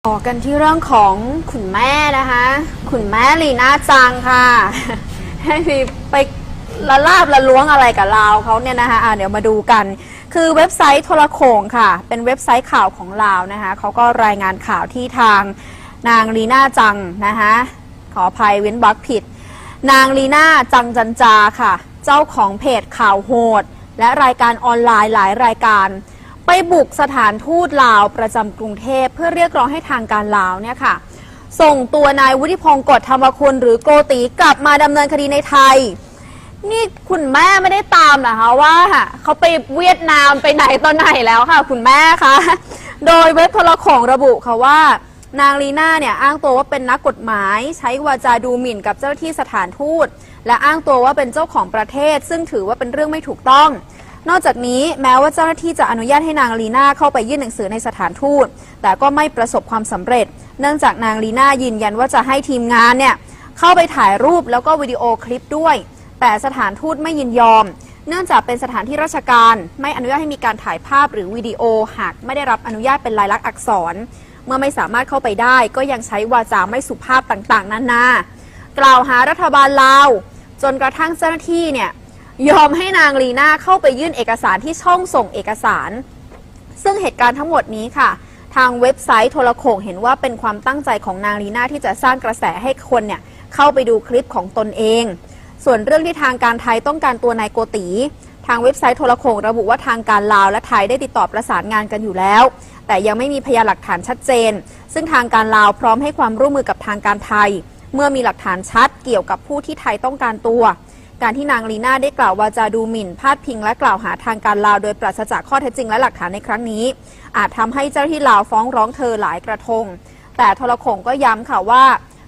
ต่อกันที่เรื่องของคุณแม่นะคะคุณแม่ลีน่าจังค่ะ ให้ไปละลาบละล้วงอะไรกับลาวเขาเนี่ยนะคะเดี๋ยวมาดูกันคือเว็บไซต์โทรโข่งค่ะเป็นเว็บไซต์ข่าวของลาวนะคะเขาก็รายงานข่าวที่ทางนางลีน่าจังนะคะขออภัยเว้นวรรคผิดนางลีน่าจังจันจาค่ะเจ้าของเพจข่าวโหดและรายการออนไลน์หลายรายการไปบุกสถานทูตลาวประจำกรุงเทพเพื่อเรียกร้องให้ทางการลาวเนี่ยค่ะส่งตัวนายวุฒิพงศ์กฎธรรมคุณหรือโกติกลับมาดำเนินคดีในไทยนี่คุณแม่ไม่ได้ตามนะคะว่าเขาไปเวียดนามไปไหนตอนไหนแล้วค่ะคุณแม่คะโดยเว็บโทรโข่งระบุค่ะว่านางลีน่าเนี่ยอ้างตัวว่าเป็นนักกฎหมายใช้วาจาดูหมิ่นกับเจ้าหน้าที่สถานทูตและอ้างตัวว่าเป็นเจ้าของประเทศซึ่งถือว่าเป็นเรื่องไม่ถูกต้องนอกจากนี้แม้ว่าเจ้าหน้าที่จะอนุญาตให้นางลีน่าเข้าไปยื่นหนังสือในสถานทูตแต่ก็ไม่ประสบความสำเร็จเนื่องจากนางลีน่ายืนยันว่าจะให้ทีมงานเนี่ยเข้าไปถ่ายรูปแล้วก็วิดีโอคลิปด้วยแต่สถานทูตไม่ยินยอมเนื่องจากเป็นสถานที่ราชการไม่อนุญาตให้มีการถ่ายภาพหรือวิดีโอหากไม่ได้รับอนุญาตเป็นลายลักษณ์อักษรเมื่อไม่สามารถเข้าไปได้ก็ยังใช้วาจาไม่สุภาพต่างๆนานากล่าวหารัฐบาลลาวจนกระทั่งเจ้าหน้าที่เนี่ยยอมให้นางลีน่าเข้าไปยื่นเอกสารที่ช่องส่งเอกสารซึ่งเหตุการณ์ทั้งหมดนี้ค่ะทางเว็บไซต์โทรโข่งเห็นว่าเป็นความตั้งใจของนางลีน่าที่จะสร้างกระแสให้คนเนี่ยเข้าไปดูคลิปของตนเองส่วนเรื่องที่ทางการไทยต้องการตัวนายโกติทางเว็บไซต์โทรโข่งระบุว่าทางการลาวและไทยได้ติดต่อประสานงานกันอยู่แล้วแต่ยังไม่มีพยานหลักฐานชัดเจนซึ่งทางการลาวพร้อมให้ความร่วมมือกับทางการไทยเมื่อมีหลักฐานชัดเกี่ยวกับผู้ที่ไทยต้องการตัวการที่นางลีน่าได้กล่าววาจาดูหมิ่นพาดพิงและกล่าวหาทางการลาวโดยปราศจากข้อเท็จจริงและหลักฐานในครั้งนี้อาจทำให้เจ้าหน้าที่ลาวฟ้องร้องเธอหลายกระทงแต่โทรโข่งก็ย้ำค่ะว่า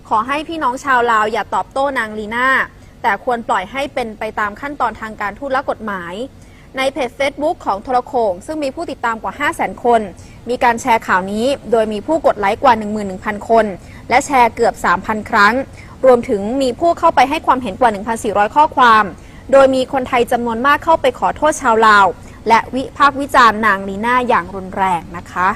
ขอให้พี่น้องชาวลาวอย่าตอบโต้นางลีน่าแต่ควรปล่อยให้เป็นไปตามขั้นตอนทางการทูตและกฎหมายในเพจ Facebook ของโทรโข่งซึ่งมีผู้ติดตามกว่า 500,000 คนมีการแชร์ข่าวนี้โดยมีผู้กดไลค์กว่า 11,000 คนและแชร์เกือบ 3,000 ครั้งรวมถึงมีผู้เข้าไปให้ความเห็นกว่า 1,400 ข้อความโดยมีคนไทยจำนวนมากเข้าไปขอโทษชาวลาวและวิพากษ์วิจารณ์นางลีน่าอย่างรุนแรงนะคะ